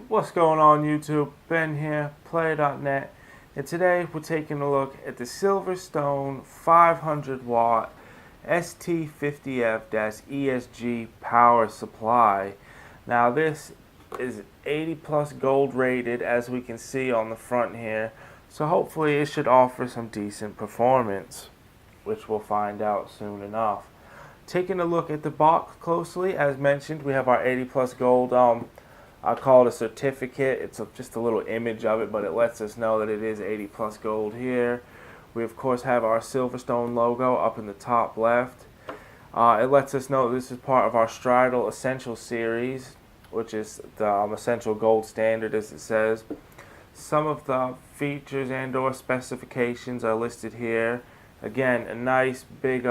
What's going on YouTube? Ben here, Player.net, and today we're taking a look at the SilverStone 500 watt ST50F ESG power supply. Now this is 80 plus gold rated, as we can see on the front here, so hopefully it should offer some decent performance, which we'll find out soon enough. Taking a look at the box closely, as mentioned, we have our 80 plus gold I call it a certificate. It's just a little image of it, but it lets us know that it is 80 plus gold here. We of course have our SilverStone logo up in the top left. It lets us know this is part of our Untitled Essential series, which is the essential gold standard, as it says. Some of the features and or specifications are listed here. Again, a nice big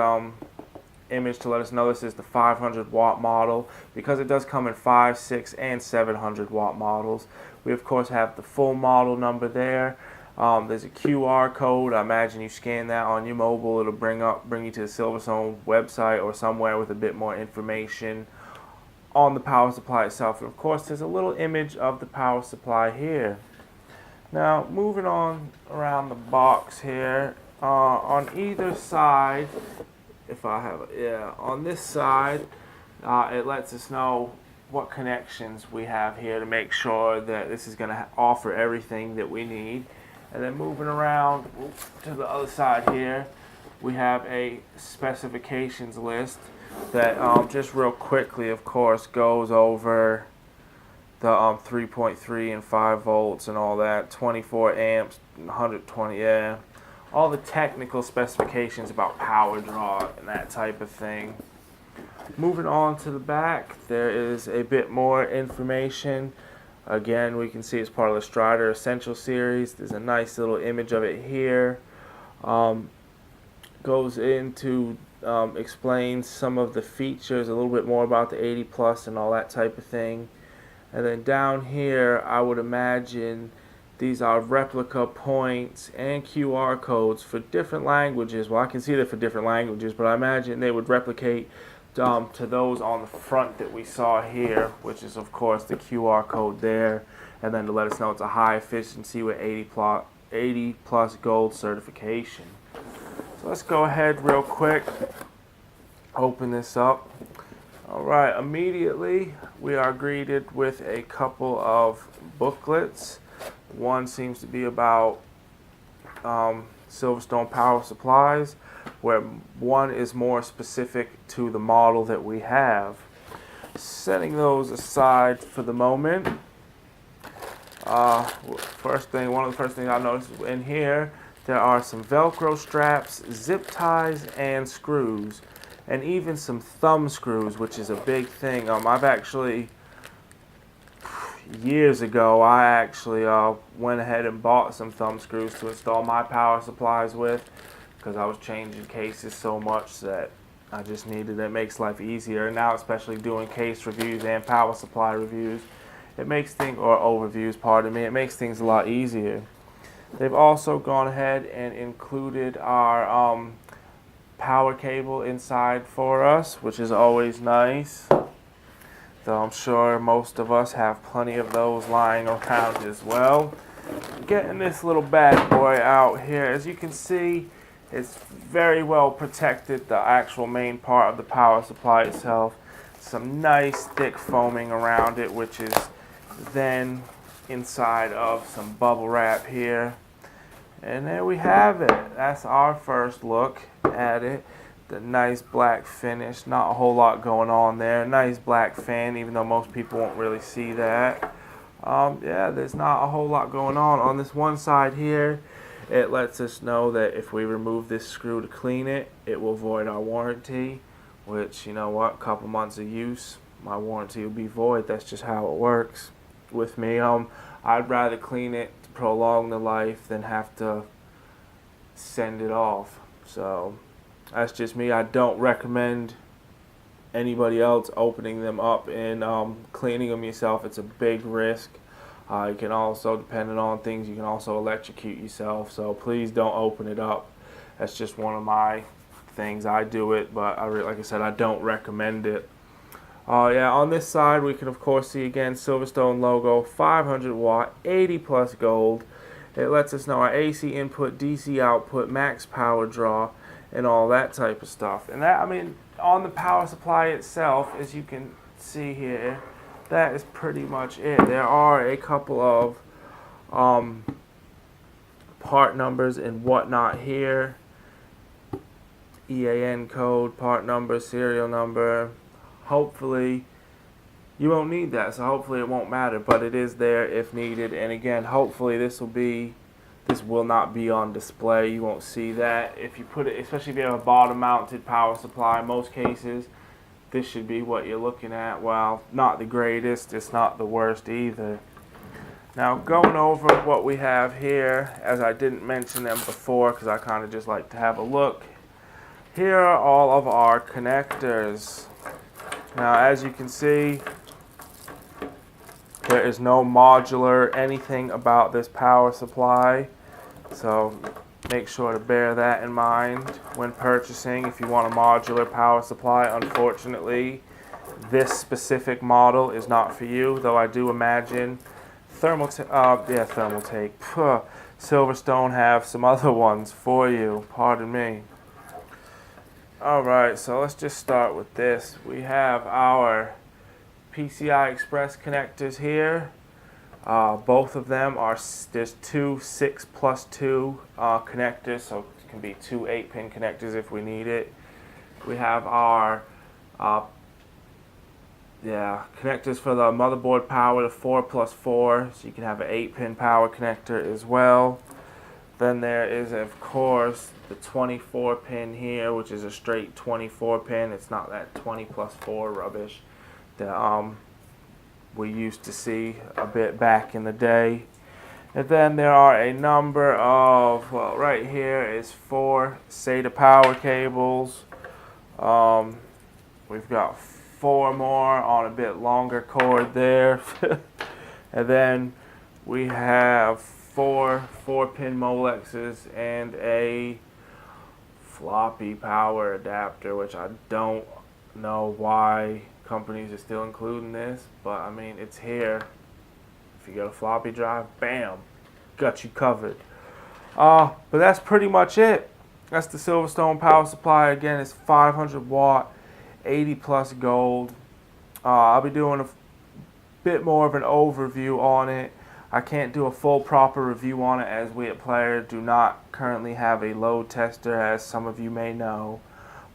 image to let us know this is the 500 watt model, because it does come in 5, 6, and 700 watt models. We of course have the full model number there. There's a QR code. I imagine you scan that on your mobile, it'll bring you to the SilverStone website or somewhere with a bit more information on the power supply itself. And of course there's a little image of the power supply here. Now moving on around the box here, on either side, if I have it, yeah, on this side, it lets us know what connections we have here to make sure that this is going to offer everything that we need. And then moving around to the other side here, we have a specifications list that just real quickly, of course, goes over the 3.3 and 5 volts and all that, 24 amps, 120, yeah. All the technical specifications about power draw and that type of thing. Moving on to the back, there is a bit more information. Again, we can see it's part of the Strider Essential series. There's a nice little image of it here. Goes into explains some of the features, a little bit more about the 80 plus and all that type of thing. And then down here, I would imagine these are replica points and QR codes for different languages. Well, I can see that for different languages, but I imagine they would replicate to those on the front that we saw here, which is of course the QR code there, and then to let us know it's a high efficiency with 80 plus gold certification. So let's go ahead real quick, open this up. Alright, immediately we are greeted with a couple of booklets. One seems to be about SilverStone power supplies, where one is more specific to the model that we have. Setting those aside for the moment, one of the first things I noticed in here, there are some Velcro straps, zip ties, and screws, and even some thumb screws, which is a big thing. I've actually, years ago, I actually went ahead and bought some thumb screws to install my power supplies with, because I was changing cases so much that I just needed it. It makes life easier. And now, especially doing case reviews and power supply reviews, it makes things, or overviews, pardon me, it makes things a lot easier. They've also gone ahead and included our power cable inside for us, which is always nice. Though I'm sure most of us have plenty of those lying around as well. Getting this little bad boy out here, as you can see, it's very well protected, the actual main part of the power supply itself. Some nice thick foaming around it, which is then inside of some bubble wrap here. And there we have it. That's our first look at it. The nice black finish, not a whole lot going on there. Nice black fan, even though most people won't really see that. Yeah, there's not a whole lot going on this one side here. It lets us know that if we remove this screw to clean it, it will void our warranty, which, you know what, couple months of use, my warranty will be void. That's just how it works with me. I'd rather clean it to prolong the life than have to send it off. So that's just me. I don't recommend anybody else opening them up and cleaning them yourself. It's a big risk. You can also, depending on things, you can also electrocute yourself. So please don't open it up That's just one of my things. I do it, but like I said, I don't recommend it. Yeah, on this side we can of course see again SilverStone logo, 500 watt, 80 plus gold. It lets us know our AC input, DC output, max power draw, and all that type of stuff. And that, I mean, on the power supply itself, as you can see here, that is pretty much it. There are a couple of part numbers and whatnot here. EAN code, part number, serial number. Hopefully you won't need that, so hopefully it won't matter, but it is there if needed. And again, hopefully this will not be on display. You won't see that if you put it, especially if you have a bottom mounted power supply. In most cases this should be what you're looking at. Well, not the greatest, it's not the worst either. Now going over what we have here, as I didn't mention them before because I kind of just like to have a look. Here are all of our connectors. Now as you can see, there is no modular anything about this power supply, so make sure to bear that in mind when purchasing. If you want a modular power supply, unfortunately this specific model is not for you, though I do imagine SilverStone have some other ones for you, pardon me. Alright, so let's just start with this. We have our Pci Express connectors here. Both of them are, there's two 6+2 connectors, so it can be two 8-pin connectors if we need it. We have our connectors for the motherboard power, the 4+4, so you can have an 8-pin power connector as well. Then there is, of course, the 24-pin here, which is a straight 24-pin. It's not that 20+4 rubbish that we used to see a bit back in the day. And then there are a number of, well, right here is 4 SATA power cables. We've got 4 more on a bit longer cord there. And then we have 4 4-pin Molexes and a floppy power adapter, which I don't know why companies are still including this, but I mean, it's here. If you got a floppy drive, bam, got you covered. But that's pretty much it. That's the SilverStone power supply. Again, it's 500 watt, 80 plus gold. I'll be doing a bit more of an overview on it. I can't do a full proper review on it as we at Player do not currently have a load tester, as some of you may know.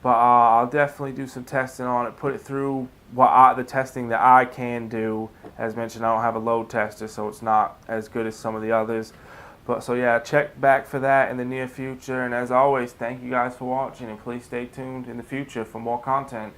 But I'll definitely do some testing on it, put it through the testing that I can do. As mentioned, I don't have a load tester, so it's not as good as some of the others. But so yeah, check back for that in the near future. And as always, thank you guys for watching, and please stay tuned in the future for more content.